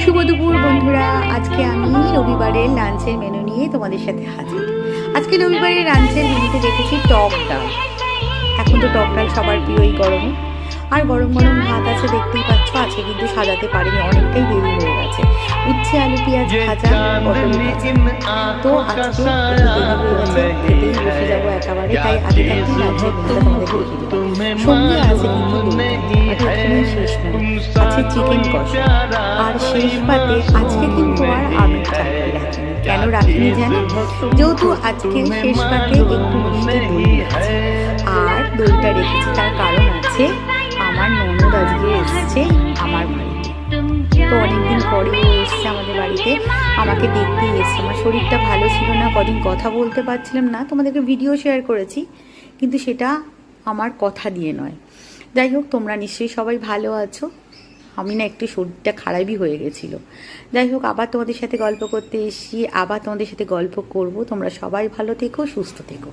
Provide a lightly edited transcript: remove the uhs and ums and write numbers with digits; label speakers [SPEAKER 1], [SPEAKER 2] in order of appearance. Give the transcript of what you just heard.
[SPEAKER 1] শুভ দুপুর বন্ধুরা, আজকে আমি রবিবারের লাঞ্চের মেনু নিয়ে তোমাদের সাথে হাজির। আজকে রবিবারের লাঞ্চের মেনুতে দেখেছি টক ডাল। এখন তো টক ডাল সবার প্রিয় এই গরমে। আর গরম গরম ভাত আছে, দেখতেই পাচ্ছ। আছে কিন্তু সাজাতে পারিনি, অনেকটাই দেরি হয়ে গেছে। উচ্ছে আলু পেঁয়াজ ভাজা, পটল ভাজা। তো আজকে একটু দেরি হয়ে গেছে, খেতেই বসে যাবো একেবারে। তাই আগে থাকতেই লাঞ্চের মেনুটা তোমাদেরকে দেখিয়ে দিলাম। সঙ্গে আছে কিন্তু আর এখানেই শেষ নয়, আছে চিকেন কষা। আর শেষ পাতে আজকে কিন্তু আর আমের চাটনি রাখিনি। কেন রাখিনি জানো? যেহেতু আজকে শেষ পাতে একটু মিষ্টি দই আছে। আর দইটা রেখেছি তার কারণ আছে, আমার ননদ আজকে এসছে আমার বাড়িতে। তো অনেকদিন পরেও এসছে আমাদের বাড়িতে, আমাকে দেখতেই এসছে। আমার শরীরটা ভালো ছিল না, কদিন কথা বলতে পারছিলাম না। তোমাদেরকে ভিডিও শেয়ার করেছি, কিন্তু সেটা আমার কথা দিয়ে নয়। যাই হোক, তোমরা নিশ্চয়ই সবাই ভালো আছো। আমি না একটু শরীরটা খারাপই হয়ে গেছিলো। যাই হোক, আবার তোমাদের সাথে গল্প করতে এসেছি, আবার তোমাদের সাথে গল্প করব। তোমরা সবাই ভালো থেকো, সুস্থ থেকো।